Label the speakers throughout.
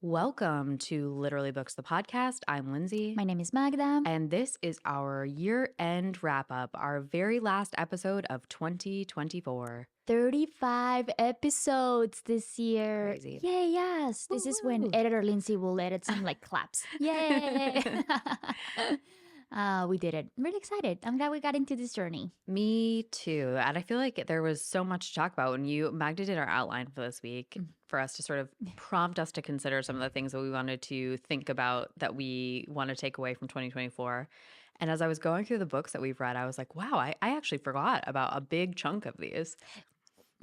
Speaker 1: Welcome to Literally Books, the podcast. I'm Lindsay.
Speaker 2: My name is Magda.
Speaker 1: And this is our year-end wrap-up, our very last episode of 2024.
Speaker 2: 35 episodes this year.
Speaker 1: Crazy.
Speaker 2: Yay, yes. This is when
Speaker 1: Woo-hoo.
Speaker 2: editor Lindsay will edit some claps. Yay. We did it. I'm really excited. I'm glad we got into this journey.
Speaker 1: Me too. And I feel like there was so much to talk about when Magda did our outline for this week for us to sort of prompt us to consider some of the things that we wanted to think about that we want to take away from 2024. And as I was going through the books that we've read, I was like, wow, I actually forgot about a big chunk of these.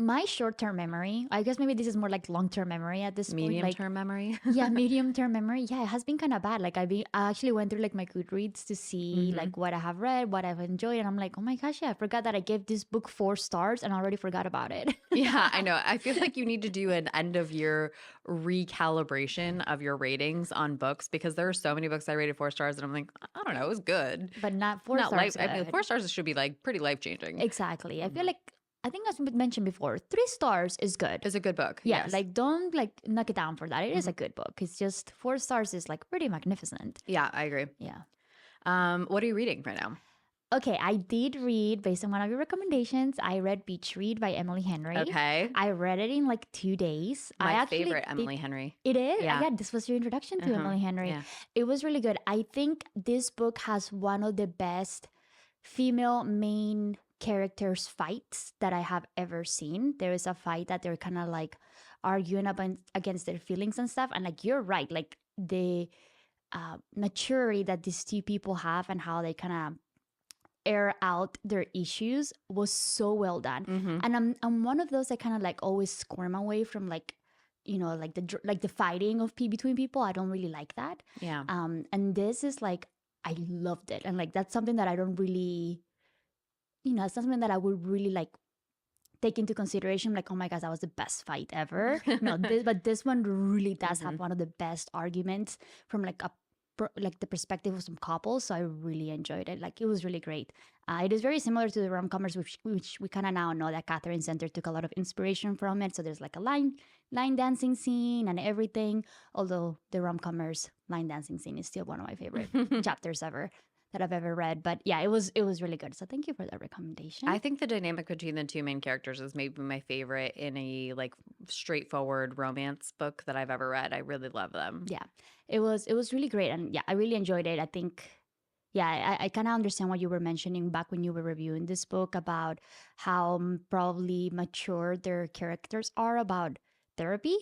Speaker 2: My short-term memory, I guess maybe this is more like long-term memory at this point.
Speaker 1: Medium-term memory?
Speaker 2: Yeah, medium-term memory. Yeah, it has been kind of bad. I actually went through my Goodreads to see what I have read, what I've enjoyed. And I'm like, oh my gosh, yeah, I forgot that I gave this book 4 stars and I already forgot about it.
Speaker 1: Yeah, I know. I feel like you need to do an end of year recalibration of your ratings on books because there are so many books I rated 4 stars and I'm like, I don't know, it was good.
Speaker 2: But not 4 stars.
Speaker 1: I mean, 4 stars should be pretty life-changing.
Speaker 2: Exactly. I feel like, I think as we mentioned before, 3 stars is good.
Speaker 1: It's a good book.
Speaker 2: Yeah,
Speaker 1: yes.
Speaker 2: don't knock it down for that. It is a good book. It's just 4 stars is pretty magnificent.
Speaker 1: Yeah, I agree.
Speaker 2: Yeah.
Speaker 1: What are you reading right now?
Speaker 2: Okay, I did read, based on one of your recommendations, I read Beach Read by Emily Henry.
Speaker 1: Okay.
Speaker 2: I read it in 2 days.
Speaker 1: My favorite Emily Henry.
Speaker 2: It is?
Speaker 1: Yeah.
Speaker 2: This was your introduction to Emily Henry.
Speaker 1: Yeah.
Speaker 2: It was really good. I think this book has one of the best female main characters fights that I have ever seen. There is a fight that they're kind of arguing against their feelings and stuff. And you're right, the maturity that these 2 people have and how they kind of air out their issues was so well done. And I'm one of those that kind of always squirm away from the fighting of between people. I don't really like that.
Speaker 1: Yeah.
Speaker 2: And this is I loved it. And that's something that I don't really, it's something that I would really take into consideration. Oh my gosh, that was the best fight ever. No, but this one really does have one of the best arguments from the perspective of some couples. So I really enjoyed it. It was really great. It is very similar to the rom-comers, which we kind of now know that Catherine Center took a lot of inspiration from it. So there's a line dancing scene and everything. Although the rom-comers line dancing scene is still one of my favorite chapters ever that I've ever read. But yeah, it was really good. So thank you for that recommendation.
Speaker 1: I think the dynamic between the 2 main characters is maybe my favorite in a straightforward romance book that I've ever read. I really love them.
Speaker 2: Yeah, it was really great. And yeah, I really enjoyed it. I think, yeah, I kind of understand what you were mentioning back when you were reviewing this book about how probably mature their characters are about therapy,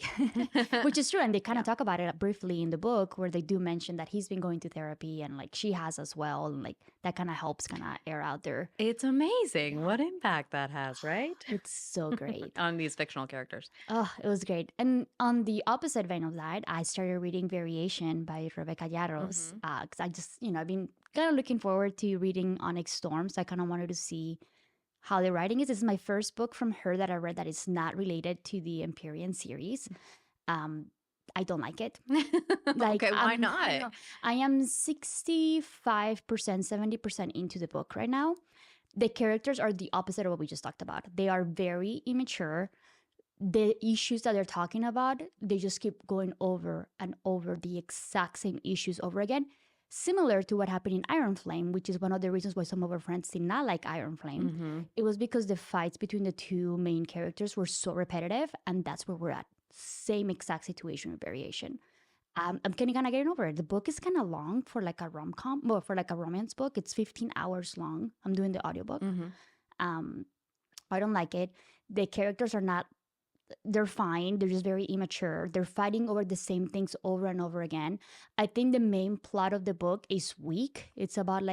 Speaker 2: which is true. And they kind of talk about it briefly in the book where they do mention that he's been going to therapy and she has as well. And that kind of helps air out their...
Speaker 1: It's amazing what impact that has, right?
Speaker 2: It's so great.
Speaker 1: On these fictional characters.
Speaker 2: Oh, it was great. And on the opposite vein of that, I started reading Variation by Rebecca Yarros. Because I just, I've been kind of looking forward to reading Onyx Storm. So I kind of wanted to see how the writing is. This is my first book from her that I read that is not related to the Empyrean series. I don't like it.
Speaker 1: Okay, why not?
Speaker 2: I am 65%, 70% into the book right now. The characters are the opposite of what we just talked about. They are very immature. The issues that they're talking about, they just keep going over and over the exact same issues over again. Similar to what happened in Iron Flame, which is one of the reasons why some of our friends did not like Iron Flame. It was because the fights between the 2 main characters were so repetitive, and that's where we're at. Same exact situation with Variation. I'm kind of getting over it. The book is kind of long for a rom-com, well, for a romance book. It's 15 hours long. I'm doing the audiobook. I don't like it. The characters are not... They're fine. They're just very immature. They're fighting over the same things over and over again. I think the main plot of the book is weak. It's about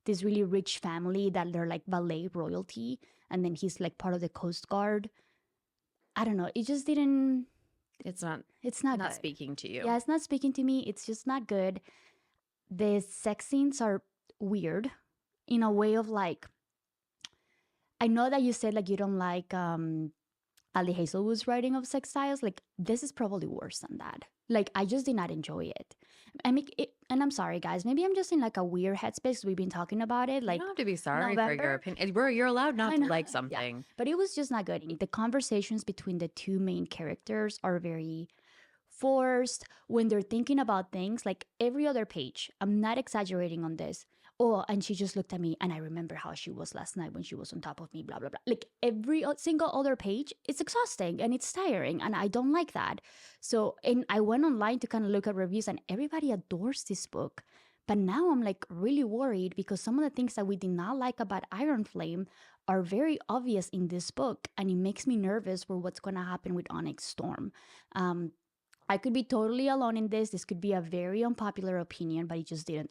Speaker 2: this really rich family that they're ballet royalty. And then he's part of the Coast Guard. I don't know. It just didn't...
Speaker 1: It's not
Speaker 2: good.
Speaker 1: Speaking to you.
Speaker 2: Yeah, it's not speaking to me. It's just not good. The sex scenes are weird in a way of I know that you said you don't like... Ali Hazelwood's writing of sex styles, this is probably worse than that. I just did not enjoy it. And I'm sorry, guys. Maybe I'm just in a weird headspace. We've been talking about it.
Speaker 1: You don't have to be sorry for your opinion. You're allowed not to like something.
Speaker 2: Yeah. But it was just not good. The conversations between the 2 main characters are very forced, when they're thinking about things, like every other page. I'm not exaggerating on this. Oh, and she just looked at me and I remember how she was last night when she was on top of me, blah, blah, blah. Like every single other page, it's exhausting and it's tiring and I don't like that. So, and I went online to kind of look at reviews and everybody adores this book. But now I'm like really worried because some of the things that we did not like about Iron Flame are very obvious in this book, and it makes me nervous for what's going to happen with Onyx Storm. Um, I could be totally alone in this. This could be a very unpopular opinion, but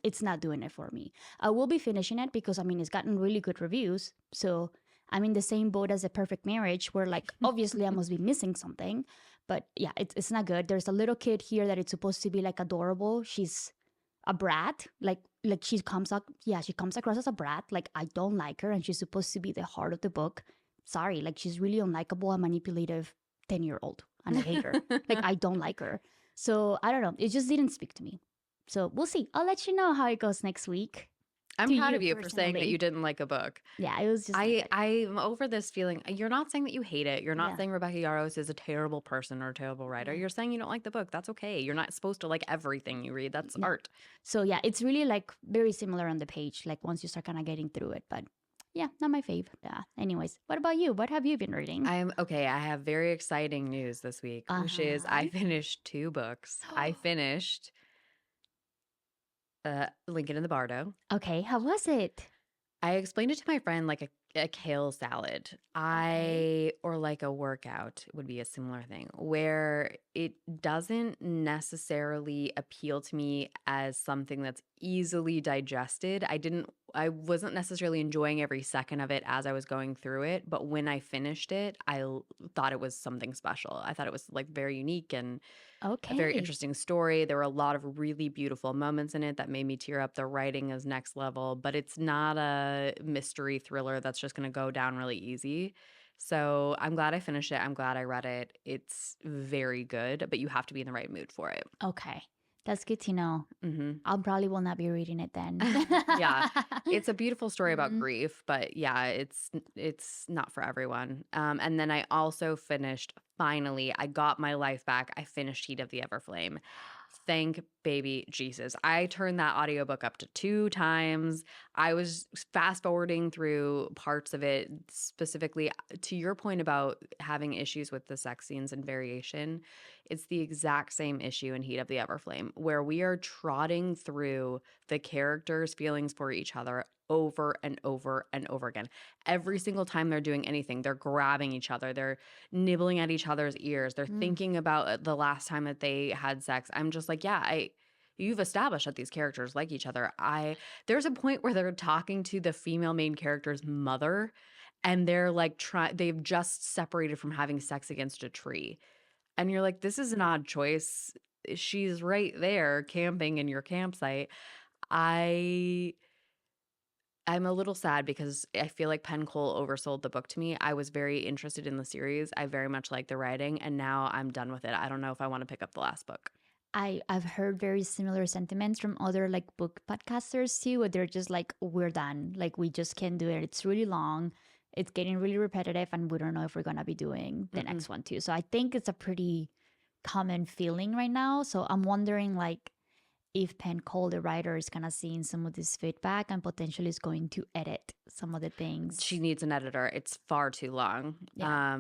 Speaker 2: it's not doing it for me. I will be finishing it because, I mean, it's gotten really good reviews. So I'm in the same boat as A Perfect Marriage where, like, obviously I must be missing something. But yeah, it's not good. There's a little kid here that it's supposed to be, like, adorable. She's a brat. Like she comes up, yeah, she comes across as a brat. Like, I don't like her, and she's supposed to be the heart of the book. Sorry, like, she's really unlikable and manipulative 10-year-old, and I hate her. Like, I don't like her. So I don't know. It just didn't speak to me. So we'll see. I'll let you know how it goes next week.
Speaker 1: I'm
Speaker 2: To
Speaker 1: proud
Speaker 2: you
Speaker 1: of you for saying that
Speaker 2: personally.
Speaker 1: you didn't like a book.
Speaker 2: Yeah, it was just not good.
Speaker 1: I'm over this feeling. You're not saying that you hate it. You're not
Speaker 2: Yeah.
Speaker 1: saying Rebecca Yarros is a terrible person or a terrible writer.
Speaker 2: Yeah.
Speaker 1: You're saying you don't like the book. That's okay. You're not supposed to like everything you read. That's
Speaker 2: No.
Speaker 1: art.
Speaker 2: So yeah, it's really like very similar on the page, like once you start kind of getting through it. But yeah, not my fave. Yeah. Anyways, what about you? What have you been reading?
Speaker 1: I'm okay. I have very exciting news this week, which is I finished 2 books. I finished Lincoln in the Bardo.
Speaker 2: Okay, how was it?
Speaker 1: I explained it to my friend like a kale salad. Or like a workout would be a similar thing where it doesn't necessarily appeal to me as something that's easily digested. I wasn't necessarily enjoying every second of it as I was going through it, but when I finished it, thought it was something special. I thought it was like very unique and a very
Speaker 2: Okay.
Speaker 1: interesting story. There were a lot of really beautiful moments in it that made me tear up. The writing is next level, but it's not a mystery thriller that's just going to go down really easy. So I'm glad I finished it. I'm glad I read it. It's very good, but you have to be in the right mood for it.
Speaker 2: Okay. That's good to know.
Speaker 1: Hmm
Speaker 2: I probably will not be reading it then.
Speaker 1: Yeah, it's a beautiful story about
Speaker 2: Mhm.
Speaker 1: grief, but yeah, it's not for everyone. And then I also finished. Finally, I got my life back. I finished Heat of the Everflame. Thank baby Jesus. I turned that audiobook up to 2 times. I was fast forwarding through parts of it, specifically to your point about having issues with the sex scenes and variation. It's the exact same issue in Heat of the Everflame, where we are trotting through the characters' feelings for each other over and over and over again. Every single time they're doing anything, they're grabbing each other, they're nibbling at each other's ears, they're
Speaker 2: Mm.
Speaker 1: thinking about the last time that they had sex. I'm just like, yeah, you've established that these characters like each other. There's a point where they're talking to the female main character's mother and they're like they've just separated from having sex against a tree. And you're like, this is an odd choice. She's right there camping in your campsite. I I'm a little sad because I feel like Penn Cole oversold the book to me. I was very interested in the series. I very much like the writing, and now I'm done with it. I don't know if I want to pick up the last book.
Speaker 2: I've heard very similar sentiments from other like book podcasters too, where they're just like, we're done. Like, we just can't do it. It's really long. It's getting really repetitive, and we don't know if we're gonna be doing the
Speaker 1: Mm-mm.
Speaker 2: next one too. So I think it's a pretty common feeling right now. So I'm wondering like if Penn Cole, the writer, is kind of seeing some of this feedback and potentially is going to edit some of the things.
Speaker 1: She needs an editor. It's far too long.
Speaker 2: Yeah.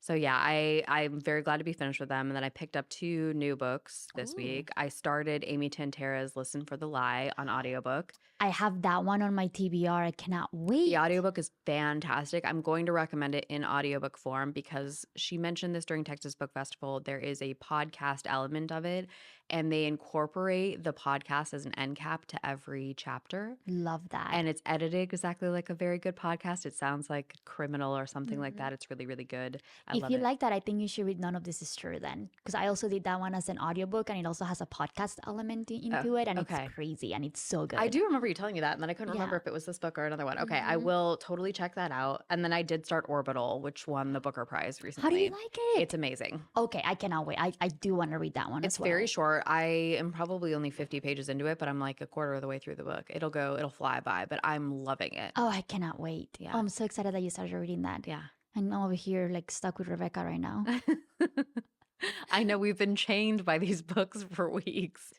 Speaker 1: So yeah, I'm very glad to be finished with them. And then I picked up 2 new books this
Speaker 2: Ooh.
Speaker 1: week. I started Amy Tantera's Listen for the Lie on audiobook.
Speaker 2: I have that one on my TBR. I cannot
Speaker 1: The
Speaker 2: wait.
Speaker 1: audiobook is fantastic. I'm going to recommend it in audiobook form because she mentioned this during Texas Book Festival. There is a podcast element of it, and they incorporate the podcast as an end cap to every chapter.
Speaker 2: Love that.
Speaker 1: And it's edited exactly like a very good podcast. It sounds like Criminal or something like
Speaker 2: Mhm.
Speaker 1: that. It's really, really good. I
Speaker 2: If
Speaker 1: love
Speaker 2: you
Speaker 1: it.
Speaker 2: like that, I think you should read None of This Is True then. Because I also did that one as an audiobook and it also has a podcast element
Speaker 1: Oh,
Speaker 2: into it and it's
Speaker 1: okay.
Speaker 2: crazy and it's so good.
Speaker 1: I do remember you telling me that, and then I couldn't remember
Speaker 2: Yeah.
Speaker 1: if it was this book or another one. Okay, I
Speaker 2: Mhm.
Speaker 1: will totally check that out. And then I did start Orbital, which won the Booker Prize recently.
Speaker 2: How do you like it?
Speaker 1: It's amazing.
Speaker 2: Okay, I cannot wait. I do want to read that one
Speaker 1: It's
Speaker 2: as well.
Speaker 1: very short. I am probably only 50 pages into it, but I'm like a quarter of the way through the book. It'll fly by, but I'm loving it.
Speaker 2: Oh, I cannot wait.
Speaker 1: Yeah.
Speaker 2: Oh, I'm so excited that you started reading that.
Speaker 1: Yeah.
Speaker 2: I'm over here like stuck with Rebecca right now.
Speaker 1: I know we've been chained by these books for weeks.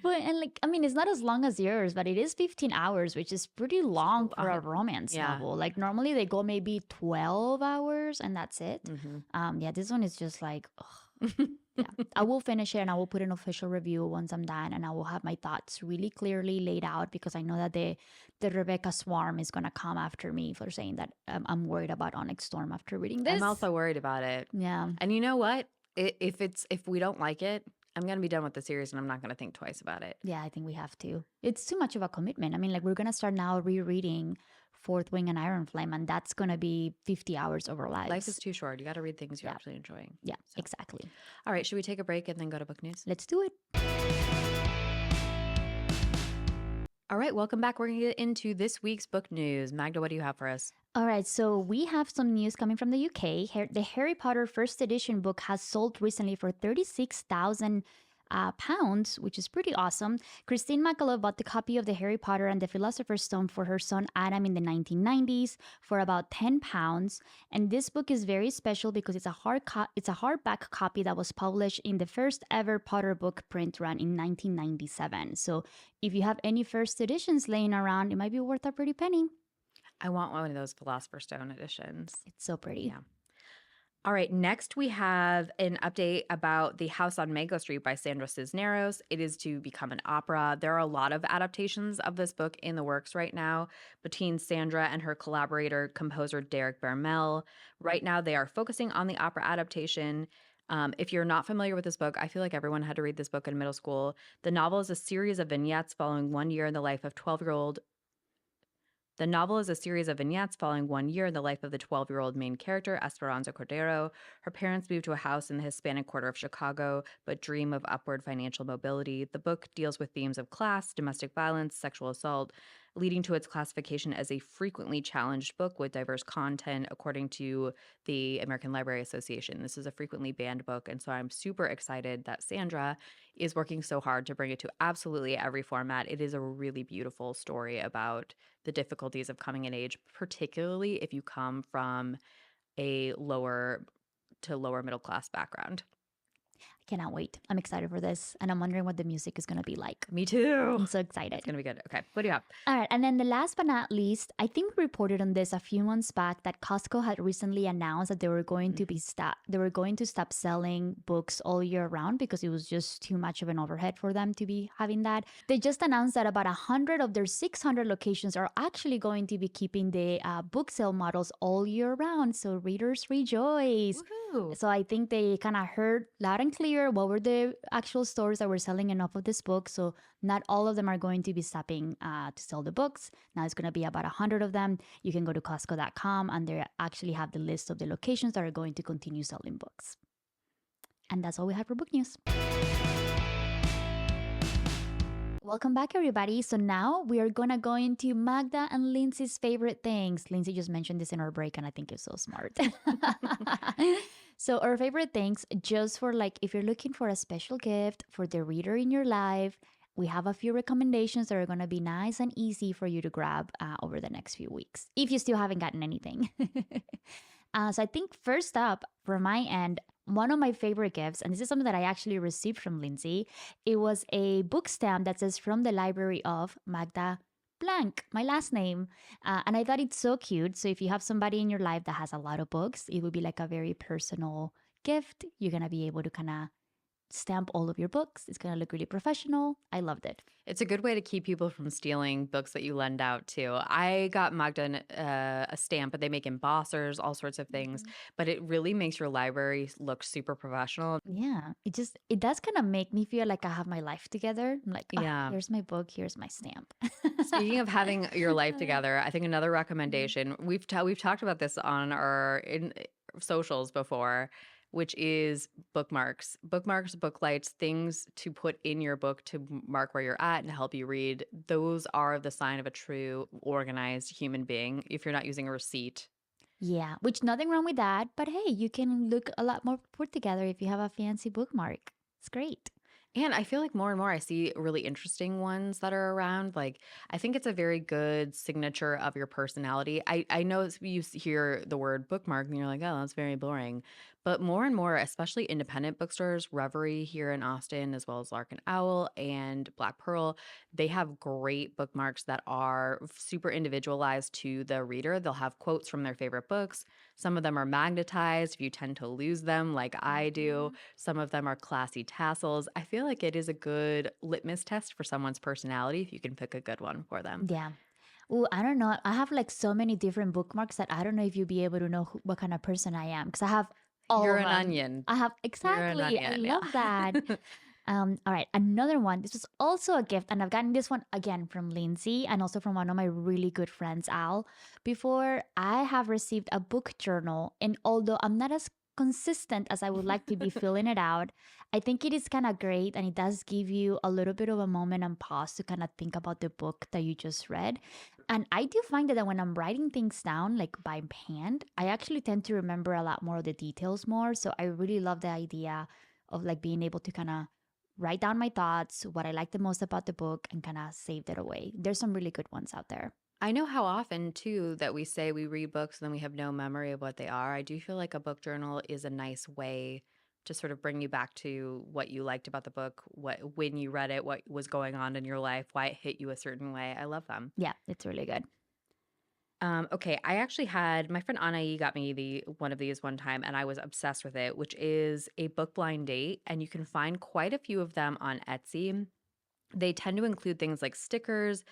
Speaker 2: But and like I mean, it's not as long as yours, but it is 15 hours, which is pretty long
Speaker 1: So
Speaker 2: for a
Speaker 1: long.
Speaker 2: romance
Speaker 1: Yeah.
Speaker 2: novel. Like normally they go maybe 12 hours and that's it.
Speaker 1: Hmm.
Speaker 2: Yeah, this one is just like ugh. Yeah. I will finish it and I will put an official review once I'm done and I will have my thoughts really clearly laid out because I know that the Rebecca Swarm is gonna come after me for saying that I'm worried about Onyx Storm after reading
Speaker 1: I'm
Speaker 2: this.
Speaker 1: also worried about it.
Speaker 2: Yeah.
Speaker 1: And you know what? If we don't like it, I'm gonna be done with the series and I'm not gonna think twice about it.
Speaker 2: Yeah, I think we have to. It's too much of a commitment. I mean, like we're gonna start now rereading Fourth Wing and Iron Flame, and that's gonna be 50 hours of our
Speaker 1: Life
Speaker 2: lives.
Speaker 1: is too short. You got to read things you're
Speaker 2: Yeah,
Speaker 1: actually enjoying.
Speaker 2: yeah,
Speaker 1: So,
Speaker 2: exactly.
Speaker 1: all right, should we take a break and then go to book news?
Speaker 2: Let's do it.
Speaker 1: All right, welcome back. We're gonna get into this week's book news. Magda, what do you have for us?
Speaker 2: All right, so we have some news coming from the UK. The Harry Potter first edition book has sold recently for 36,000 pounds, which is pretty awesome. Christine McAuliffe bought the copy of the Harry Potter and the Philosopher's Stone for her son Adam in the 1990s for about £10. And this book is very special because it's a hardback copy that was published in the first ever Potter book print run in 1997. So if you have any first editions laying around, it might be worth a pretty penny.
Speaker 1: I want one of those Philosopher's Stone editions.
Speaker 2: It's so pretty.
Speaker 1: Yeah. All right, next we have an update about The House on Mango Street by Sandra Cisneros. It is to become an opera. There are a lot of adaptations of this book in the works right now between Sandra and her collaborator, composer Derek Bermel. Right now, they are focusing on the opera adaptation. If you're not familiar with this book, I feel like everyone had to read this book in middle school. The novel is a series of vignettes following 1 year in the life of 12-year-old The novel is a series of vignettes following 1 year in the life of the 12-year-old main character, Esperanza Cordero. Her parents moved to a house in the Hispanic quarter of Chicago, but dream of upward financial mobility. The book deals with themes of class, domestic violence, sexual assault, leading to its classification as a frequently challenged book with diverse content, according to the American Library Association. This is a frequently banned book, and so I'm super excited that Sandra is working so hard to bring it to absolutely every format. It is a really beautiful story about the difficulties of coming in age, particularly if you come from a lower to lower middle class background.
Speaker 2: Cannot wait. I'm excited for this. And I'm wondering what the music is going to be like.
Speaker 1: Me too.
Speaker 2: I'm so excited.
Speaker 1: It's going to be good. Okay. What do you have?
Speaker 2: All right. And then the last but not least, I think we reported on this a few months back that Costco had recently announced that they were going to stop selling books all year round because it was just too much of an overhead for them to be having that. They just announced that about 100 of their 600 locations are actually going to be keeping the book sale models all year round. So readers rejoice.
Speaker 1: Woohoo.
Speaker 2: So I think they kind of heard loud and clear what were the actual stores that were selling enough of this book. So not all of them are going to be stopping to sell the books. Now it's going to be about 100 of them. You can go to Costco.com and they actually have the list of the locations that are going to continue selling books. And that's all we have for book news. Welcome back, everybody. So now we are going to go into Magda and Lindsay's favorite things. Lindsay just mentioned this in our break, and I think it's so smart. So our favorite things, just for like, if you're looking for a special gift for the reader in your life, we have a few recommendations that are going to be nice and easy for you to grab over the next few weeks, if you still haven't gotten anything. So I think first up, from my end, one of my favorite gifts, and this is something that I actually received from Lindsay, it was a book stamp that says from the library of Magda blank, my last name. And I thought it's so cute. So if you have somebody in your life that has a lot of books, it would be like a very personal gift. You're going to be able to kind of stamp all of your books. It's going to look really professional. I loved it.
Speaker 1: It's a good way to keep people from stealing books that you lend out too. I got Magda a stamp, but they make embossers, all sorts of things. But it really makes your library look super professional.
Speaker 2: Yeah, it does kind of make me feel like I have my life together. I'm like,
Speaker 1: Yeah.
Speaker 2: here's my book, here's my stamp.
Speaker 1: Speaking of having your life together, I think another recommendation we've talked about this on our socials before, which is bookmarks, booklights, things to put in your book to mark where you're at and help you read. Those are the sign of a true organized human being. If you're not using a receipt.
Speaker 2: Yeah, which nothing wrong with that. But hey, you can look a lot more put together if you have a fancy bookmark. It's great.
Speaker 1: And I feel like more and more I see really interesting ones that are around. Like, I think it's a very good signature of your personality. I know you hear the word bookmark and you're like, oh, that's very boring. But more and more, especially independent bookstores, Reverie here in Austin, as well as Lark and Owl and Black Pearl, they have great bookmarks that are super individualized to the reader. They'll have quotes from their favorite books. Some of them are magnetized if you tend to lose them, like I do.
Speaker 2: Mhm.
Speaker 1: Some of them are classy tassels. I feel like it is a good litmus test for someone's personality if you can pick a good one for them.
Speaker 2: Yeah. Oh, I don't know. I have like so many different bookmarks that I don't know if you'll be able to know what kind of person I am because I have all
Speaker 1: You're
Speaker 2: of
Speaker 1: an
Speaker 2: them.
Speaker 1: onion.
Speaker 2: I have
Speaker 1: You're an
Speaker 2: exactly. I
Speaker 1: onion, yeah.
Speaker 2: love that. All right, another one. This was also a gift, and I've gotten this one again from Lindsay and also from one of my really good friends, Al. Before, I have received a book journal, and although I'm not as consistent as I would like to be filling it out, I think it is kind of great, and it does give you a little bit of a moment and pause to kind of think about the book that you just read. And I do find that when I'm writing things down, like by hand, I actually tend to remember a lot more of the details more. So I really love the idea of like being able to kind of write down my thoughts, what I like the most about the book, and kind of save that away. There's some really good ones out there.
Speaker 1: I know how often too that we say we read books and then we have no memory of what they are. I do feel like a book journal is a nice way to sort of bring you back to what you liked about the book, what when you read it, what was going on in your life, why it hit you a certain way. I love them.
Speaker 2: Yeah, it's really good.
Speaker 1: Okay, I actually had my friend Anai got me the one of these one time, and I was obsessed with it, which is a book blind date, and you can find quite a few of them on Etsy. They tend to include things like stickers,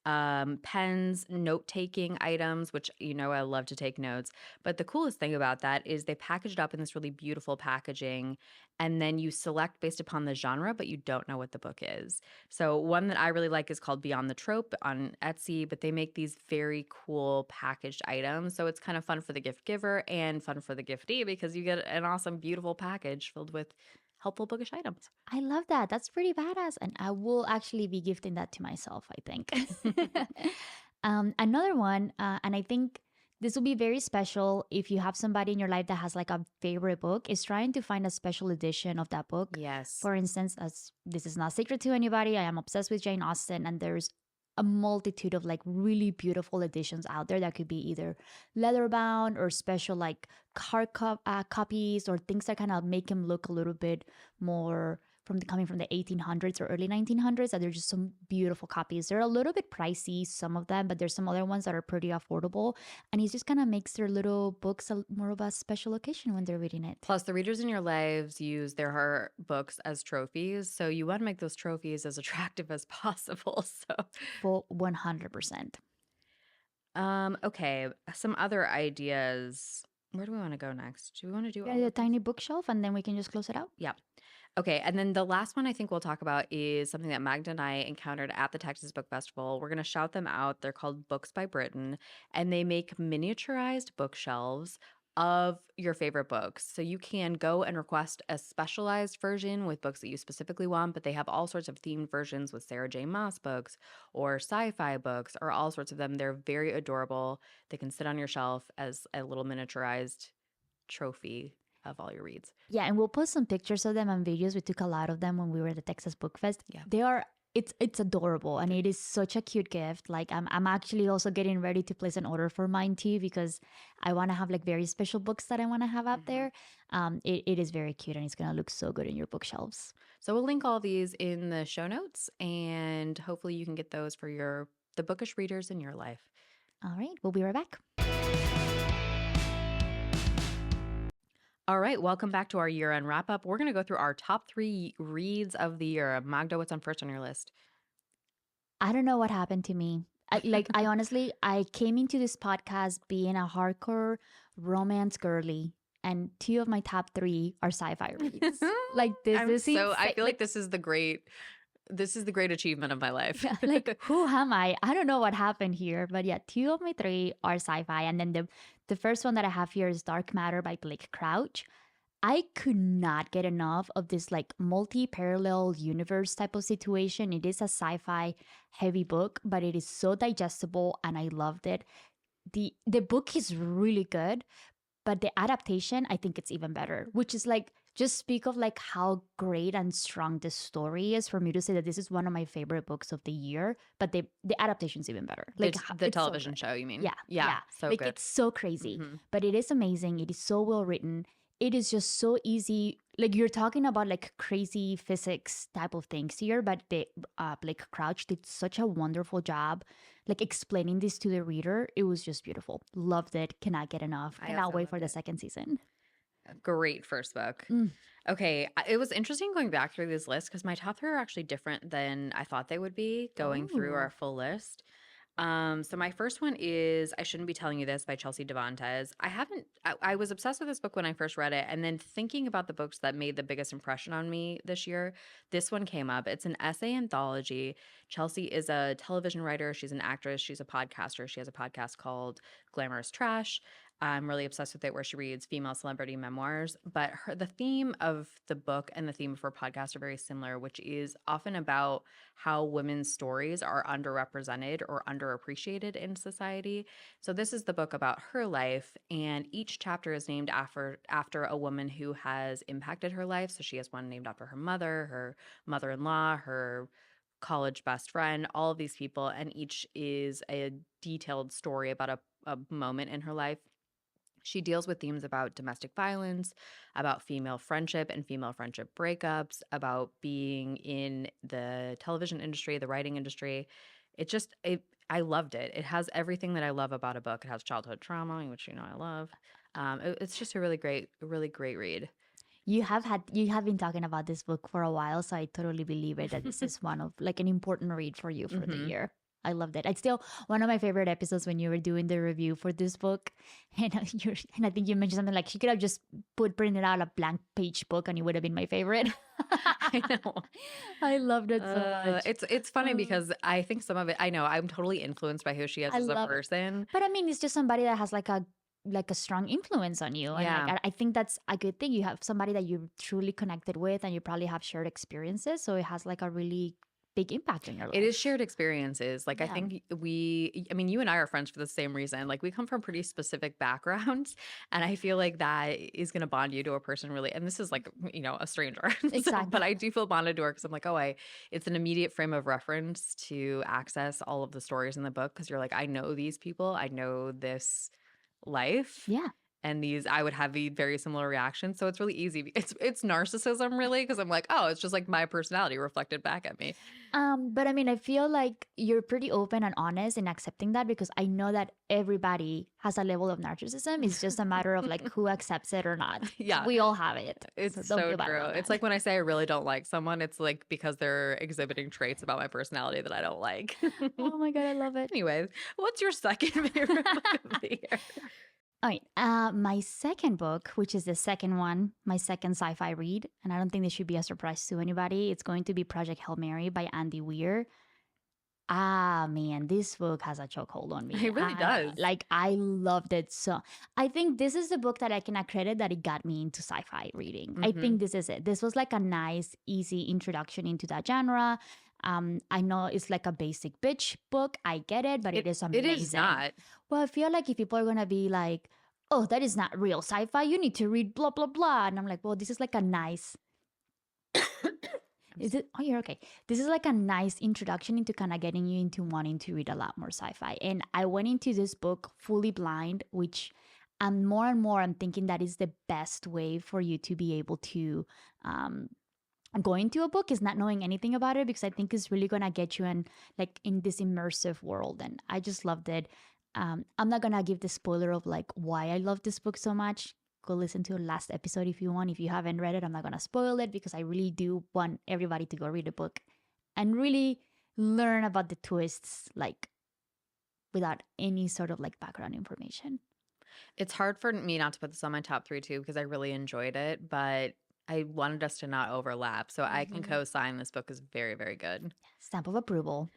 Speaker 1: pens, note-taking items, which, I love to take notes. But the coolest thing about that is they package it up in this really beautiful packaging, and then you select based upon the genre, but you don't know what the book is. So one that I really like is called Beyond the Trope on Etsy, but they make these very cool packaged items. So it's kind of fun for the gift giver and fun for the giftee because you get an awesome, beautiful package filled with helpful bookish items.
Speaker 2: I love that. That's pretty badass. And I will actually be gifting that to myself, I think. Another one, and I think this will be very special if you have somebody in your life that has like a favorite book, is trying to find a special edition of that book.
Speaker 1: Yes.
Speaker 2: For instance, as this is not secret to anybody, I am obsessed with Jane Austen, and there's a multitude of like really beautiful editions out there that could be either leather bound or special like copies or things that kind of make him look a little bit more from coming from the 1800s or early 1900s. That there's just some beautiful copies. They're a little bit pricey, some of them, but there's some other ones that are pretty affordable. And he just kind of makes their little books more of a special occasion when they're reading it.
Speaker 1: Plus, the readers in your lives use their books as trophies. So you want to make those trophies as attractive as possible. So,
Speaker 2: Full 100%.
Speaker 1: okay, some other ideas. Where do we want to go next? Do we want to do
Speaker 2: Yeah,
Speaker 1: all
Speaker 2: a
Speaker 1: of these?
Speaker 2: tiny bookshelf, and then we can just close it out.
Speaker 1: Yeah. Okay, and then the last one I think we'll talk about is something that Magda and I encountered at the Texas Book Festival. We're going to shout them out. They're called Books by Britain, and they make miniaturized bookshelves of your favorite books. So you can go and request a specialized version with books that you specifically want, but they have all sorts of themed versions with Sarah J. Maas books or sci-fi books or all sorts of them. They're very adorable. They can sit on your shelf as a little miniaturized trophy of all your reads.
Speaker 2: Yeah, and we'll post some pictures of them and videos. We took a lot of them when we were at the Texas Book Fest.
Speaker 1: Yeah.
Speaker 2: They are it's adorable and it is such a cute gift. Like I'm actually also getting ready to place an order for mine too because I want to have like very special books that I want to have out there. It is very cute and it's gonna look so good in your bookshelves.
Speaker 1: So we'll link all these in the show notes and hopefully you can get those for the bookish readers in your life.
Speaker 2: All right, we'll be right back.
Speaker 1: All right, welcome back to our year-end wrap-up. We're going to go through our top 3 reads of the year. Magda, what's on first on your list?
Speaker 2: I don't know what happened to me. I honestly, I came into this podcast being a hardcore romance girly, and 2 of my top 3 are sci-fi reads. Like this,
Speaker 1: I feel like this is the great achievement of my life.
Speaker 2: Yeah, like who am I? I don't know what happened here, but yeah, 2 of my 3 are sci-fi, and then the first one that I have here is Dark Matter by Blake Crouch. I could not get enough of this like multi-parallel universe type of situation. It is a sci-fi heavy book, but it is so digestible and I loved it. The book is really good, but the adaptation, I think it's even better, which is like just speak of like how great and strong the story is for me to say that this is one of my favorite books of the year, but the adaptation's even better. Like
Speaker 1: the television show, you mean?
Speaker 2: Yeah.
Speaker 1: Yeah. So
Speaker 2: like
Speaker 1: good.
Speaker 2: it's so crazy,
Speaker 1: Mhm.
Speaker 2: but it is amazing. It is so well written. it is just so easy. Like you're talking about like crazy physics type of things here, but Blake Crouch did such a wonderful job, like explaining this to the reader. It was just beautiful. Loved it. Cannot get enough.
Speaker 1: I
Speaker 2: Cannot
Speaker 1: also
Speaker 2: wait
Speaker 1: loved
Speaker 2: for the
Speaker 1: it.
Speaker 2: second season.
Speaker 1: Great first book.
Speaker 2: Mm.
Speaker 1: Okay, it was interesting going back through this list because my top three are actually different than I thought they would be going through our
Speaker 2: Oh.
Speaker 1: full list. So my first one is I Shouldn't Be Telling You This by Chelsea Devantez. I was obsessed with this book when I first read it, and then thinking about the books that made the biggest impression on me this year, this one came up. It's an essay anthology. Chelsea is a television writer, she's an actress, she's a podcaster. She has a podcast called Glamorous Trash. I'm really obsessed with it where she reads female celebrity memoirs, but the theme of the book and the theme of her podcast are very similar, which is often about how women's stories are underrepresented or underappreciated in society. So this is the book about her life, and each chapter is named after a woman who has impacted her life. So she has one named after her mother, her mother-in-law, her college best friend, all of these people, and each is a detailed story about a moment in her life. She deals with themes about domestic violence, about female friendship and female friendship breakups, about being in the television industry, the writing industry. I loved it. It has everything that I love about a book. It has childhood trauma, which I love. It's just a really great read.
Speaker 2: You have been talking about this book for a while, so I totally believe it that this is one of like an important read for you for the
Speaker 1: Hmm.
Speaker 2: year. I loved it. It's still one of my favorite episodes when you were doing the review for this book, and and I think you mentioned something like she could have just printed out a blank page book and it would have been my favorite.
Speaker 1: I know.
Speaker 2: I loved it so much.
Speaker 1: It's funny
Speaker 2: Uh,
Speaker 1: because I think some of it, I know I'm totally influenced by who she is
Speaker 2: I
Speaker 1: as a
Speaker 2: love it.
Speaker 1: person.
Speaker 2: But I mean, it's just somebody that has like a strong influence on you, and like
Speaker 1: Yeah.
Speaker 2: I think that's a good thing. You have somebody that you're truly connected with, and you probably have shared experiences, so it has like a really big impact on your
Speaker 1: It
Speaker 2: life.
Speaker 1: is shared experiences. Like, I
Speaker 2: Yeah,
Speaker 1: think you and I are friends for the same reason. Like, we come from pretty specific backgrounds. And I feel like that is going to bond you to a person really. And this is like, a stranger.
Speaker 2: exactly.
Speaker 1: But I do feel bonded to her because I'm like, it's an immediate frame of reference to access all of the stories in the book. Cause you're like, I know these people, I know this life.
Speaker 2: Yeah.
Speaker 1: And I would have a very similar reaction. So it's really easy. It's narcissism really. Cause I'm like, oh, it's just like my personality reflected back at me.
Speaker 2: But I mean, I feel like you're pretty open and honest in accepting that because I know that everybody has a level of narcissism. It's just a matter of like who accepts it or not.
Speaker 1: Yeah.
Speaker 2: We all have it. So
Speaker 1: It's
Speaker 2: don't
Speaker 1: so
Speaker 2: feel bad
Speaker 1: true.
Speaker 2: about
Speaker 1: It's
Speaker 2: that.
Speaker 1: like when I say I really don't like someone, it's like because they're exhibiting traits about my personality that I don't like.
Speaker 2: Oh my God, I love it.
Speaker 1: Anyways, what's your second favorite book of the year?
Speaker 2: All right. My second book, which is the second one, my second sci-fi read, and I don't think this should be a surprise to anybody. It's going to be Project Hail Mary by Andy Weir. Ah, man, this book has a chokehold on me.
Speaker 1: It really does.
Speaker 2: Like I loved it so. I think this is the book that I can accredit that it got me into sci-fi reading. I
Speaker 1: Hmm.
Speaker 2: think this is it. This was like a nice, easy introduction into that genre. I know it's like a basic bitch book. I get it, but it is
Speaker 1: It is
Speaker 2: amazing.
Speaker 1: not.
Speaker 2: Well, I feel like if people are gonna be like, "Oh, that is not real sci-fi. You need to read blah blah blah," and I'm like, "Well, this is like a nice
Speaker 1: I'm
Speaker 2: is it? Oh, you're okay. This is like a nice introduction into kind of getting you into wanting to read a lot more sci-fi. And I went into this book fully blind, which and more I'm thinking that is the best way for you to be able to um, go into a book is not knowing anything about it because I think it's really gonna get you in this immersive world. And I just loved it. I'm not gonna give the spoiler of like why I love this book so much. Go listen to the last episode if you want. If you haven't read it, I'm not gonna spoil it because I really do want everybody to go read the book and really learn about the twists like without any sort of like background information.
Speaker 1: It's hard for me not to put this on my top three too because I really enjoyed it, but I wanted us to not overlap. So I can
Speaker 2: Mhm.
Speaker 1: co-sign this book is very, very good.
Speaker 2: Stamp of approval.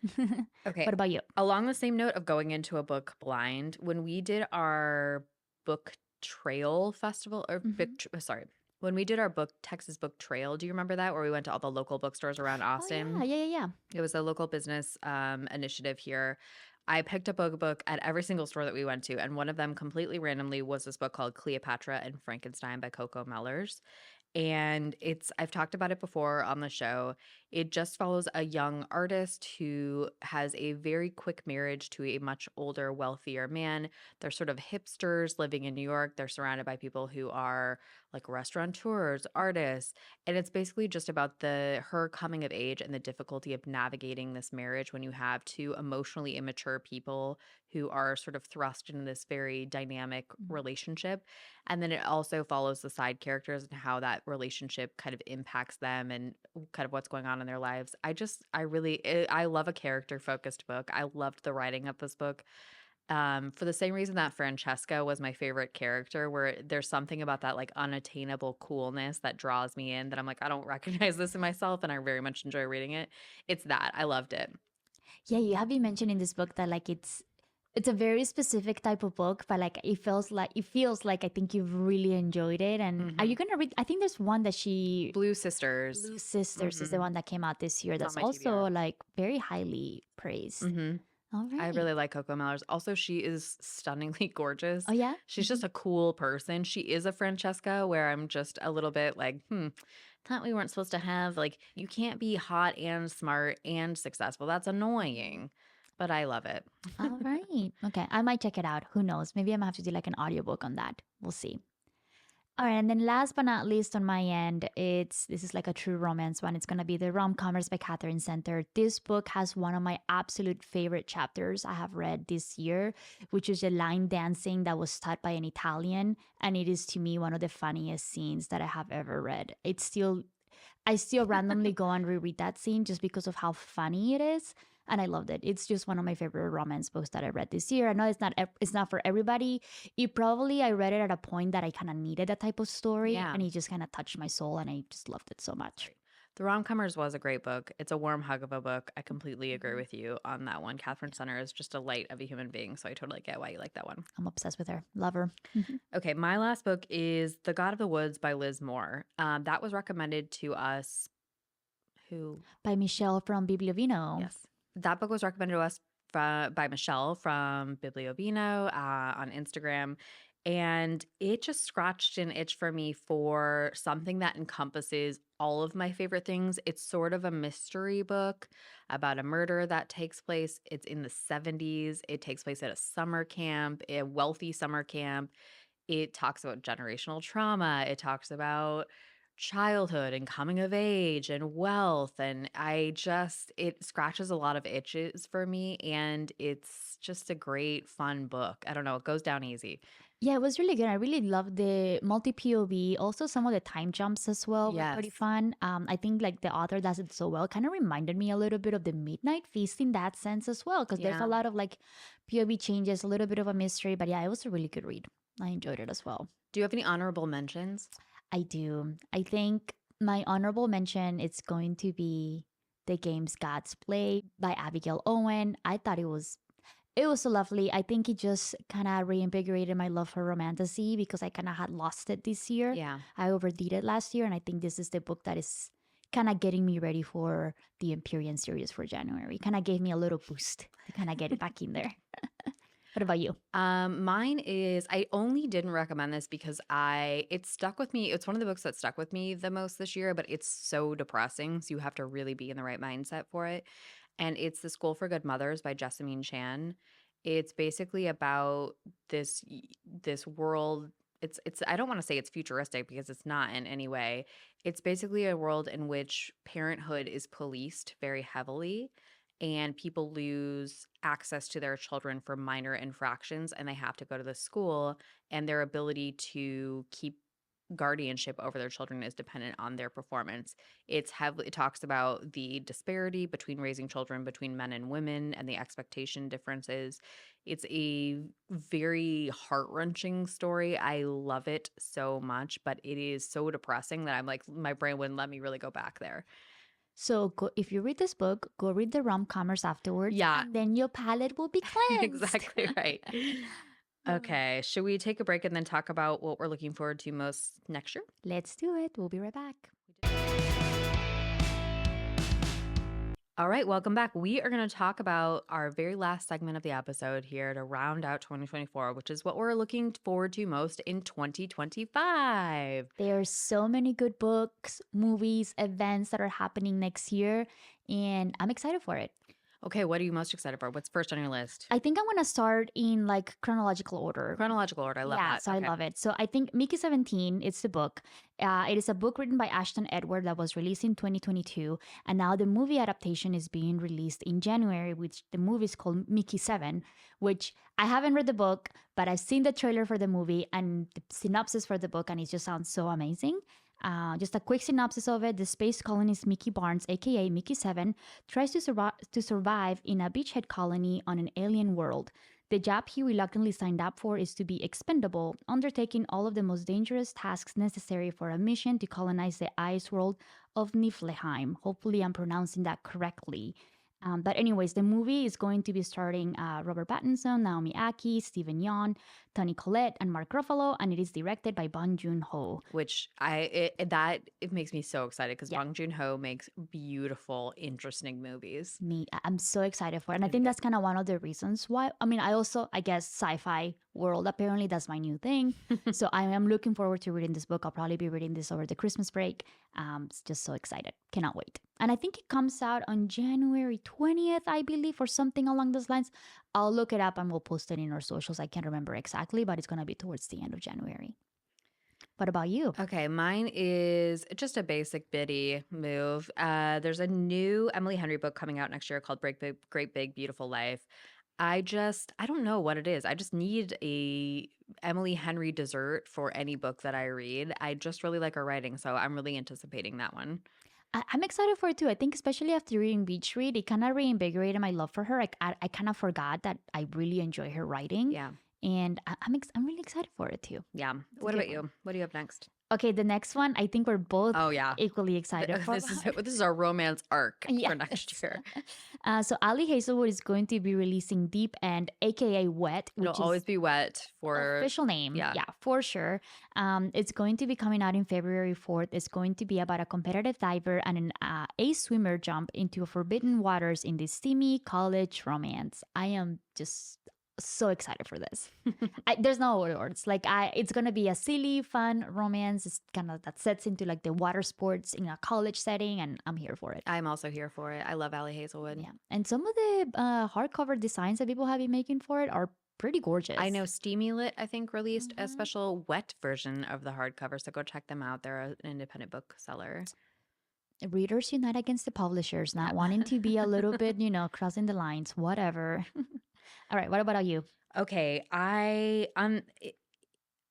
Speaker 1: Okay.
Speaker 2: What about you?
Speaker 1: Along the same note of going into a book blind, when we did our book trail festival or
Speaker 2: Mhm.
Speaker 1: sorry, when we did our book Texas book trail, do you remember that where we went to all the local bookstores around
Speaker 2: Oh yeah,
Speaker 1: Austin?
Speaker 2: yeah, yeah, yeah.
Speaker 1: It was a local business initiative here. I picked up a book at every single store that we went to, and one of them completely randomly was this book called Cleopatra and Frankenstein by Coco Mellers. And I've talked about it before on the show. It just follows a young artist who has a very quick marriage to a much older, wealthier man. They're sort of hipsters living in New York. They're surrounded by people who are like restaurateurs, artists, and it's basically just about the her coming of age and the difficulty of navigating this marriage when you have two emotionally immature people who are sort of thrust into this very dynamic
Speaker 2: Mhm.
Speaker 1: relationship. And then it also follows the side characters and how that relationship kind of impacts them and kind of what's going on in their lives. I love a character focused book. I loved the writing of this book. For the same reason that Francesca was my favorite character, where there's something about that like unattainable coolness that draws me in that I'm like, I don't recognize this in myself, and I very much enjoy reading it. It's that. I loved it.
Speaker 2: Yeah, you have been mentioned in this book that like it's a very specific type of book, but like it feels like I think you've really enjoyed it. And are you
Speaker 1: Hmm.
Speaker 2: gonna read? I think there's one that she
Speaker 1: Blue Sisters.
Speaker 2: Blue Sisters is the
Speaker 1: Hmm.
Speaker 2: one that came out this year.
Speaker 1: It's on
Speaker 2: That's
Speaker 1: my
Speaker 2: also
Speaker 1: TBR.
Speaker 2: like very highly praised.
Speaker 1: Hmm.
Speaker 2: All
Speaker 1: I
Speaker 2: right.
Speaker 1: really like Coco Mellors. Also, she is stunningly gorgeous.
Speaker 2: Oh yeah.
Speaker 1: She's just a cool person. She is a Francesca where I'm just a little bit like, thought we weren't supposed to have like you can't be hot and smart and successful. That's annoying. But I love it.
Speaker 2: All right. Okay. I might check it out. Who knows? Maybe I'm gonna have to do like an audiobook on that. We'll see. All right, and then last but not least on my end, this is like a true romance one. It's gonna be the Rom-Comers by Catherine Center. This book has one of my absolute favorite chapters I have read this year, which is the line dancing that was taught by an Italian, and it is to me one of the funniest scenes that I have ever read. I still randomly go and reread that scene just because of how funny it is. And I loved it. It's just one of my favorite romance books that I read this year. I know it's not for everybody. I read it at a point that I kind of needed that type of story,
Speaker 1: Yeah.
Speaker 2: and it just kind of touched my soul, and I just loved it so much.
Speaker 1: Right. The Rom-Comers was a great book. It's a warm hug of a book. I completely agree
Speaker 2: Mhm.
Speaker 1: with you on that one. Catherine Center is just a light of a human being, so I totally get why you like that one.
Speaker 2: I'm obsessed with her. Love her.
Speaker 1: Okay, my last book is The God of the Woods by Liz Moore. That was recommended to us. Who?
Speaker 2: By Michelle from Bibliovino.
Speaker 1: Yes, that book was recommended to us by Michelle from Bibliovino on Instagram, and it just scratched an itch for me for something that encompasses all of my favorite things. It's sort of a mystery book about a murder that takes place. It's in the 70s. It takes place at a summer camp, a wealthy summer camp. It talks about generational trauma. It talks about childhood and coming of age and wealth. And it scratches a lot of itches for me. And it's just a great, fun book. I don't know, it goes down easy.
Speaker 2: Yeah, it was really good. I really loved the multi POV. Also, some of the time jumps as well were pretty
Speaker 1: Yes.
Speaker 2: fun. I think like the author does it so well. Kind of reminded me a little bit of the Midnight Feast in that sense as well, because there's a
Speaker 1: Yeah.
Speaker 2: lot of like POV changes, a little bit of a mystery. But yeah, it was a really good read. I enjoyed it as well.
Speaker 1: Do you have any honorable mentions?
Speaker 2: I do. I think my honorable mention is going to be the games Gods Play by Abigail Owen. I thought it was so lovely. I think it just kind of reinvigorated my love for romantasy because I kind of had lost it this year.
Speaker 1: Yeah.
Speaker 2: I overdid it last year, and I think this is the book that is kind of getting me ready for the Empyrean series for January. Kind of gave me a little boost to kind of get it back in there. What about you?
Speaker 1: Mine is I only didn't recommend this because it stuck with me. It's one of the books that stuck with me the most this year, but it's so depressing. So you have to really be in the right mindset for it. And it's The School for Good Mothers by Jessamine Chan. It's basically about this world. It's I don't want to say it's futuristic because it's not in any way. It's basically a world in which parenthood is policed very heavily and people lose access to their children for minor infractions and they have to go to the school and their ability to keep guardianship over their children is dependent on their performance. It talks about the disparity between raising children between men and women and the expectation differences. It's a very heart-wrenching story. I love it so much, but it is so depressing that I'm like my brain wouldn't let me really go back there.
Speaker 2: So if you read this book, go read the rom-comers afterwards,
Speaker 1: Yeah,
Speaker 2: and then your palate will be cleansed.
Speaker 1: exactly right. Okay, should we take a break and then talk about what we're looking forward to most next year?
Speaker 2: Let's do it. We'll be right back.
Speaker 1: All right, welcome back. We are going to talk about our very last segment of the episode here to round out 2024, which is what we're looking forward to most in 2025.
Speaker 2: There are so many good books, movies, events that are happening next year, and I'm excited for it.
Speaker 1: Okay, what are you most excited for? What's first on your list?
Speaker 2: I think I'm gonna start in like chronological order.
Speaker 1: Chronological order. I love
Speaker 2: Yeah,
Speaker 1: that.
Speaker 2: so I
Speaker 1: Okay.
Speaker 2: love it. So I think Mickey 17, it's the book. It is a book written by Ashton Edward that was released in 2022. And now the movie adaptation is being released in January, which the movie is called Mickey 7, which I haven't read the book, but I've seen the trailer for the movie and the synopsis for the book, and it just sounds so amazing. Just a quick synopsis of it. The space colonist Mickey Barnes, aka Mickey 7, tries to survive in a beachhead colony on an alien world. The job he reluctantly signed up for is to be expendable, undertaking all of the most dangerous tasks necessary for a mission to colonize the ice world of Niflheim. Hopefully, I'm pronouncing that correctly. But anyways, the movie is going to be starring Robert Pattinson, Naomi Aki, Stephen Yeun, Toni Collette, and Mark Ruffalo, and it is directed by Bong Joon-ho.
Speaker 1: Which it makes me so excited because Bong Joon-ho makes beautiful, interesting movies.
Speaker 2: I'm so excited for it. And I think that's kind of one of the reasons why. I mean, I guess sci-fi world, apparently that's my new thing. So I am looking forward to reading this book. I'll probably be reading this over the Christmas break. Just so excited. Cannot wait. And I think it comes out on January 20th, I believe, or something along those lines. I'll look it up and we'll post it in our socials. I can't remember exactly, but it's going to be towards the end of January. What about you?
Speaker 1: Okay, mine is just a basic biddy move. There's a new Emily Henry book coming out next year called Great Big Beautiful Life. I don't know what it is. I just need a Emily Henry dessert for any book that I read. I just really like her writing, so I'm really anticipating that one.
Speaker 2: I'm excited for it too. I think especially after reading Beach Read, it kind of reinvigorated my love for her. I kind of forgot that I really enjoy her writing.
Speaker 1: Yeah.
Speaker 2: And I'm really excited for it too.
Speaker 1: Yeah. What about you? What do you have next?
Speaker 2: Okay, the next one, I think we're both
Speaker 1: yeah.
Speaker 2: equally excited for.
Speaker 1: This is our romance arc for next year.
Speaker 2: So Ali Hazelwood is going to be releasing Deep End, aka Wet, which
Speaker 1: It'll always be Wet for
Speaker 2: official name. Yeah, for sure. It's going to be coming out in February 4th. It's going to be about a competitive diver and an ace swimmer jump into forbidden waters in this steamy college romance. I am just so excited for this. There's no words. It's gonna be a silly, fun romance. It's kind of that sets into like the water sports in a college setting, and I'm here for it.
Speaker 1: I'm also here for it. I love Ali Hazelwood.
Speaker 2: Yeah, and some of the hardcover designs that people have been making for it are pretty gorgeous.
Speaker 1: I know Steamy Lit, I think, released a special wet version of the hardcover, so go check them out. They're an independent bookseller.
Speaker 2: Readers unite against the publishers, not wanting to be a little bit, crossing the lines, whatever. All right, what about you?
Speaker 1: Okay,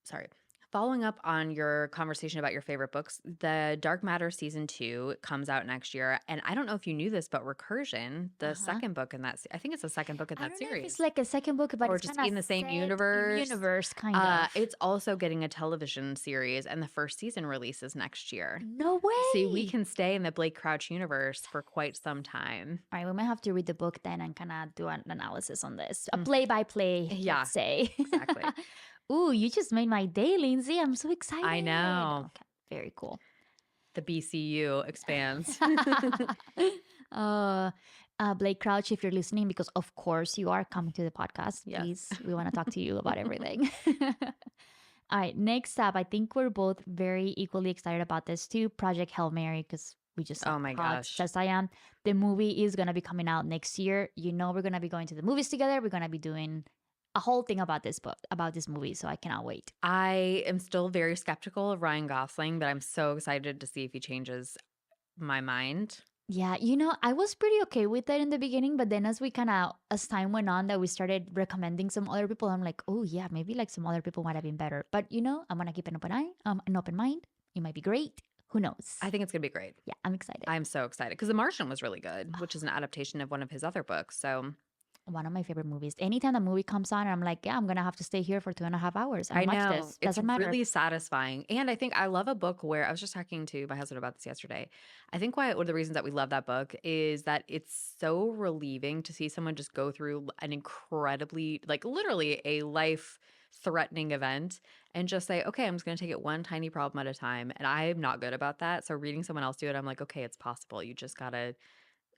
Speaker 1: sorry. Following up on your conversation about your favorite books, the Dark Matter season 2 comes out next year, and I don't know if you knew this, but Recursion, the second book in that, I think it's the second book in that series.
Speaker 2: Know if it's like a second book, but
Speaker 1: or
Speaker 2: it's
Speaker 1: just in the same universe.
Speaker 2: Kind of.
Speaker 1: It's also getting a television series, and the first season releases next year.
Speaker 2: No way.
Speaker 1: See, we can stay in the Blake Crouch universe for quite some time.
Speaker 2: All right, we might have to read the book then and kind of do an analysis on this, a play-by-play. Let's say
Speaker 1: exactly.
Speaker 2: Ooh, you just made my day, Lindsay. I'm so excited.
Speaker 1: I know.
Speaker 2: Okay, very cool.
Speaker 1: The BCU expands.
Speaker 2: Blake Crouch, if you're listening, because of course you are coming to the podcast, please, we want to talk to you about everything. All right, next up, I think we're both very equally excited about this too, Project Hail Mary, because we just
Speaker 1: oh my gosh,
Speaker 2: as I am. The movie is going to be coming out next year. We're going to be going to the movies together. We're going to be doing a whole thing about this book, about this movie, so I cannot wait.
Speaker 1: I am still very skeptical of Ryan Gosling, but I'm so excited to see if he changes my mind.
Speaker 2: Yeah, I was pretty okay with that in the beginning, but then as time went on, that we started recommending some other people, I'm like, oh yeah, maybe like some other people might have been better. But I'm gonna keep an open mind. It might be great. Who knows?
Speaker 1: I think it's gonna be great.
Speaker 2: Yeah, I'm excited.
Speaker 1: I'm so excited because The Martian was really good, which is an adaptation of one of his other books. So
Speaker 2: one of my favorite movies. Anytime the movie comes on, I'm like, yeah, I'm gonna have to stay here for 2.5 hours and watch this. Doesn't matter.
Speaker 1: It's really satisfying. And I think I love a book where I was just talking to my husband about this yesterday. I think one of the reasons that we love that book is that it's so relieving to see someone just go through an incredibly, like literally a life-threatening event and just say, okay, I'm just gonna take it one tiny problem at a time. And I'm not good about that. So reading someone else do it, I'm like, okay, it's possible. You just gotta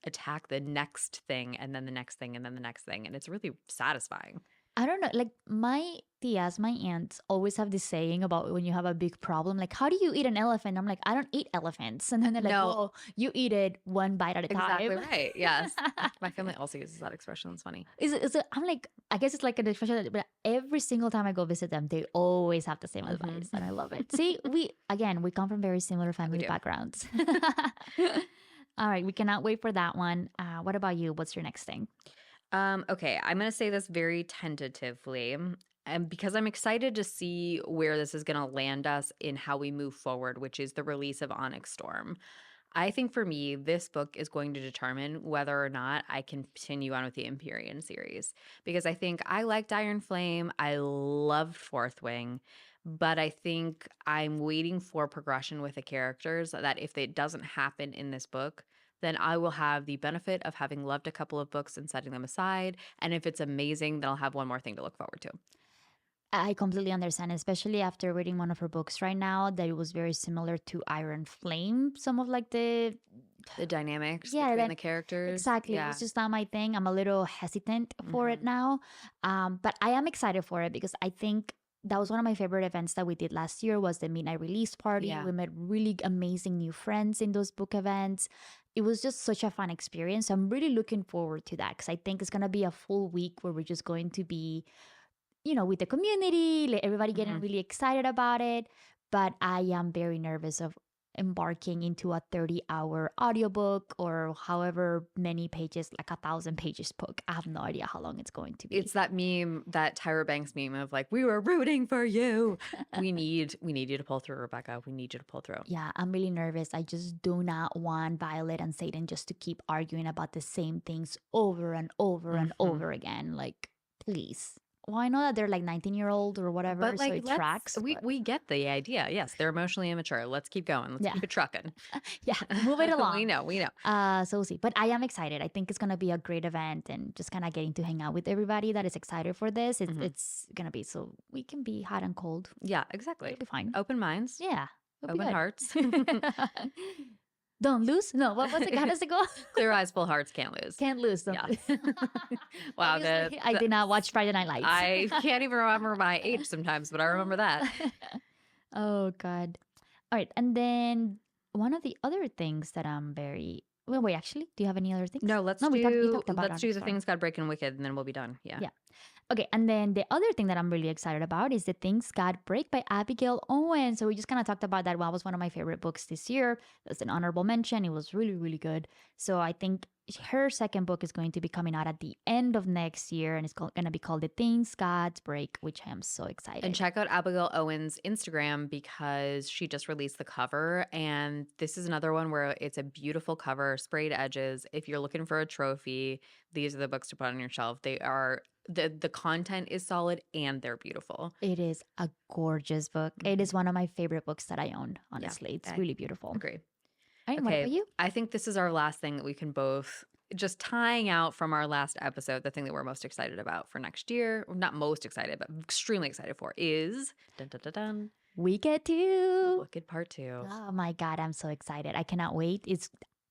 Speaker 1: attack the next thing and then the next thing and then the next thing. And it's really satisfying.
Speaker 2: I don't know. Like my tias, my aunts always have this saying about when you have a big problem, like, how do you eat an elephant? I'm like, I don't eat elephants. And then they're like,
Speaker 1: No,
Speaker 2: well, you eat it one bite at a
Speaker 1: exactly
Speaker 2: time.
Speaker 1: right. Yes. My family also uses that expression. It's funny.
Speaker 2: I'm like, I guess it's like an expression, but every single time I go visit them, they always have the same advice. And I love it. See, we come from very similar family
Speaker 1: do.
Speaker 2: backgrounds. All right. We cannot wait for that one. What about you? What's your next thing?
Speaker 1: Okay, I'm going to say this very tentatively. And because I'm excited to see where this is going to land us in how we move forward, which is the release of Onyx Storm. I think for me, this book is going to determine whether or not I can continue on with the Empyrean series. Because I think I liked Iron Flame. I loved Fourth Wing. But I think I'm waiting for progression with the characters that if it doesn't happen in this book, then I will have the benefit of having loved a couple of books and setting them aside. And if it's amazing, then I'll have one more thing to look forward to.
Speaker 2: I completely understand, especially after reading one of her books right now, that it was very similar to Iron Flame. Some of like the
Speaker 1: dynamics
Speaker 2: yeah,
Speaker 1: between
Speaker 2: that
Speaker 1: the characters.
Speaker 2: exactly.
Speaker 1: Yeah.
Speaker 2: It's just not my thing. I'm a little hesitant for it now, but I am excited for it because I think that was one of my favorite events that we did last year was the midnight release party.
Speaker 1: Yeah.
Speaker 2: We met really amazing new friends in those book events. It was just such a fun experience. I'm really looking forward to that because I think it's going to be a full week where we're just going to be, with the community, like everybody getting really excited about it. But I am very nervous of embarking into a 30-hour audiobook or however many pages, like 1,000 pages book. I have no idea how long it's going to be.
Speaker 1: It's that meme, that Tyra Banks meme of like, we were rooting for you. we need you to pull through, Rebecca. We need you to pull through.
Speaker 2: Yeah, I'm really nervous. I just do not want Violet and Satan just to keep arguing about the same things over and over and over again. Like, please. Well, I know that they're like 19-year-old or whatever,
Speaker 1: But
Speaker 2: so
Speaker 1: like,
Speaker 2: it tracks.
Speaker 1: we get the idea. Yes, they're emotionally immature. Let's keep going. Let's keep it trucking.
Speaker 2: Yeah, move it along.
Speaker 1: we know.
Speaker 2: So we'll see. But I am excited. I think it's gonna be a great event, and just kind of getting to hang out with everybody that is excited for this. It's gonna be so we can be hot and cold.
Speaker 1: Yeah, exactly.
Speaker 2: It'll be fine.
Speaker 1: Open minds.
Speaker 2: Yeah,
Speaker 1: open hearts.
Speaker 2: Don't lose. No, what's it? How does it go?
Speaker 1: Clear eyes, full hearts, can't lose.
Speaker 2: Can't lose. Don't lose.
Speaker 1: Wow,
Speaker 2: I did not watch Friday Night Lights.
Speaker 1: I can't even remember my age sometimes, but I remember that.
Speaker 2: Oh God. All right, and then one of the other things that I'm very well. Wait, actually, do you have any other things?
Speaker 1: No, we talked about let's do the things God break and wicked, and then we'll be done. Yeah.
Speaker 2: Okay, and then the other thing that I'm really excited about is The Things God Break by Abigail Owen. So we just kind of talked about that. Well, it was one of my favorite books this year. That's an honorable mention. It was really, really good. So I think her second book is going to be coming out at the end of next year, and it's going to be called The Things God Break, which I am so excited.
Speaker 1: And check out Abigail Owen's Instagram because she just released the cover, and this is another one where it's a beautiful cover, sprayed edges. If you're looking for a trophy, these are the books to put on your shelf. They are the content is solid and they're beautiful.
Speaker 2: It is a gorgeous book. It is one of my favorite books that I own, honestly. It's really beautiful.
Speaker 1: Agree.
Speaker 2: All right, what about you?
Speaker 1: I think this is our last thing that we can both just tying out from our last episode. The thing that we're most excited about for next year, not most excited, but extremely excited for is dun, dun, dun, dun,
Speaker 2: Wicked 2.
Speaker 1: Wicked Part 2.
Speaker 2: Oh my God, I'm so excited. I cannot wait.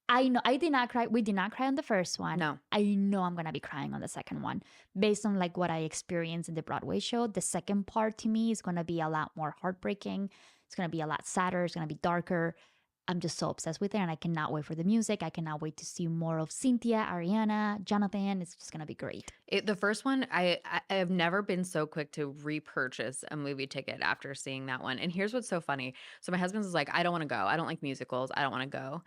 Speaker 2: I know I did not cry. We did not cry on the first one.
Speaker 1: No.
Speaker 2: I know I'm going to be crying on the second one. Based on like what I experienced in the Broadway show, the second part to me is going to be a lot more heartbreaking. It's going to be a lot sadder. It's going to be darker. I'm just so obsessed with it, and I cannot wait for the music. I cannot wait to see more of Cynthia, Ariana, Jonathan. It's just going to be great.
Speaker 1: The first one, I have never been so quick to repurchase a movie ticket after seeing that one. And here's what's so funny. So my husband's was like, I don't want to go. I don't like musicals. I don't want to go.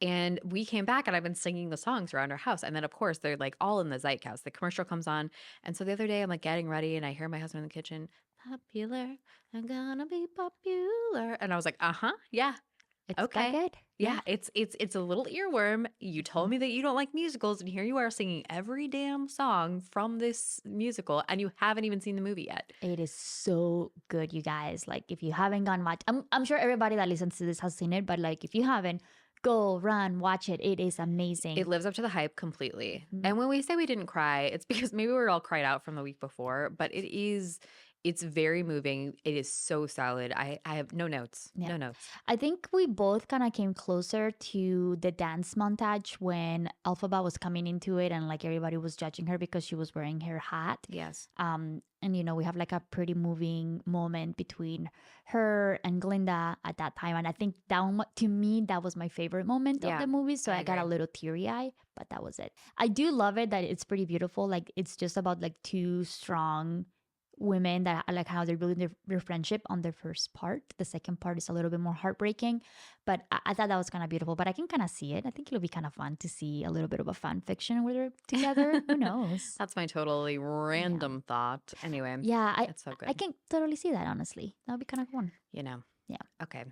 Speaker 1: And we came back and I've been singing the songs around our house. And then, of course, they're like all in the zeitgeist. The commercial comes on. And so the other day I'm like getting ready and I hear my husband in the kitchen, popular, I'm gonna be popular. And I was like, yeah.
Speaker 2: It's
Speaker 1: okay.
Speaker 2: that good.
Speaker 1: Yeah, it's a little earworm. You told me that you don't like musicals, and here you are singing every damn song from this musical, and you haven't even seen the movie yet.
Speaker 2: It is so good, you guys. Like, if you haven't gone watch, I'm sure everybody that listens to this has seen it, but like, if you haven't, go run, watch it. It is amazing.
Speaker 1: It lives up to the hype completely. And when we say we didn't cry, it's because maybe we were all cried out from the week before, but It's very moving. It is so solid. I have no notes.
Speaker 2: Yeah.
Speaker 1: No notes.
Speaker 2: I think we both kind of came closer to the dance montage when Alphaba was coming into it and like everybody was judging her because she was wearing her hat.
Speaker 1: Yes.
Speaker 2: And you know, we have like a pretty moving moment between her and Glinda at that time. And I think that one, to me, that was my favorite moment of
Speaker 1: Yeah,
Speaker 2: the movie. So
Speaker 1: I
Speaker 2: I got a
Speaker 1: agree.
Speaker 2: little teary eye, but that was it. I do love it that it's pretty beautiful. Like it's just about like two strong women that I like how they're building their friendship on their first part. The second part is a little bit more heartbreaking, but I thought that was kind of beautiful. But I can kind of see it. I think it'll be kind of fun to see a little bit of a fan fiction where they're together. Who knows?
Speaker 1: That's my totally
Speaker 2: Yeah.
Speaker 1: random thought. Anyway,
Speaker 2: Yeah,
Speaker 1: it's so
Speaker 2: I
Speaker 1: good.
Speaker 2: can totally see that, honestly. That would be kind of fun.
Speaker 1: You know.
Speaker 2: Yeah.
Speaker 1: Okay.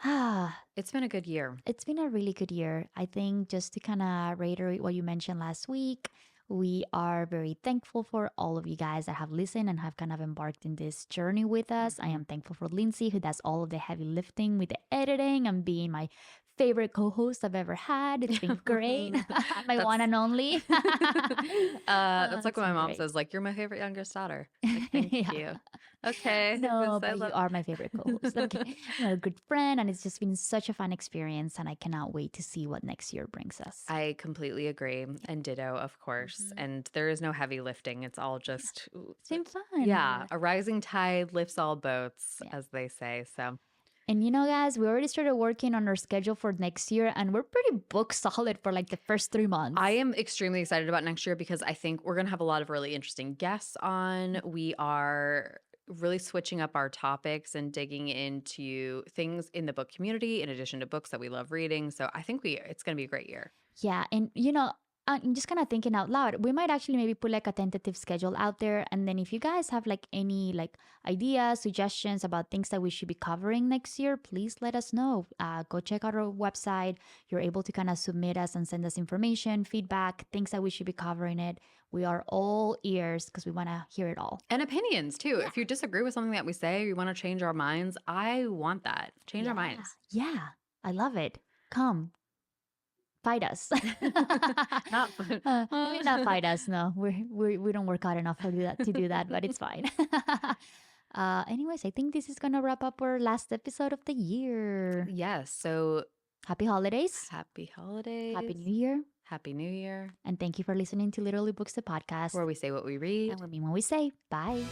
Speaker 2: Ah,
Speaker 1: It's been a good year.
Speaker 2: it's been a really good year. I think just to kind of reiterate what you mentioned last week, we are very thankful for all of you guys that have listened and have kind of embarked in this journey with us. I am thankful for Lindsay, who does all of the heavy lifting with the editing and being my favorite co-host I've ever had. It's been great. My one
Speaker 1: That's
Speaker 2: and only.
Speaker 1: that's like
Speaker 2: It's
Speaker 1: what my
Speaker 2: been
Speaker 1: mom
Speaker 2: great.
Speaker 1: says, like, you're my favorite youngest daughter. Like, thank
Speaker 2: Yeah.
Speaker 1: you. Okay.
Speaker 2: No,
Speaker 1: 'Cause I
Speaker 2: but you
Speaker 1: love
Speaker 2: are my favorite co-host. Okay. You're a good friend, and it's just been such a fun experience, and I cannot wait to see what next year brings us.
Speaker 1: I completely agree. And ditto, of course.
Speaker 2: Mhm.
Speaker 1: And there is no heavy lifting. It's all just,
Speaker 2: It's been fun.
Speaker 1: yeah, a rising tide lifts all boats,
Speaker 2: Yeah.
Speaker 1: as they say. So
Speaker 2: And you know, guys, we already started working on our schedule for next year, and we're pretty book solid for like the first 3 months.
Speaker 1: I am extremely excited about next year because I think we're going to have a lot of really interesting guests on. We are really switching up our topics and digging into things in the book community in addition to books that we love reading. So I think it's going to be a great year.
Speaker 2: Yeah, and you know, I'm just kind of thinking out loud. We might actually maybe put like a tentative schedule out there, and then if you guys have like any like ideas, suggestions about things that we should be covering next year, please let us know. Go check out our website. You're able to kind of submit us and send us information, feedback, things that we should be covering it. We are all ears because we want to hear it all.
Speaker 1: And opinions too. If you disagree with something that we say, you want to change our minds, I want that. Change our minds.
Speaker 2: Yeah, I love it. Come, fight us.
Speaker 1: Not
Speaker 2: Maybe not fight us. No, we don't work out enough to do that, but it's fine. Anyways, I think this is gonna wrap up our last episode of the year.
Speaker 1: Yes. So
Speaker 2: Happy holidays,
Speaker 1: happy holidays.
Speaker 2: happy New Year,
Speaker 1: Happy New Year.
Speaker 2: and thank you for listening to Literally Books, the podcast.
Speaker 1: Where we say what we read.
Speaker 2: And we mean what we say. Bye.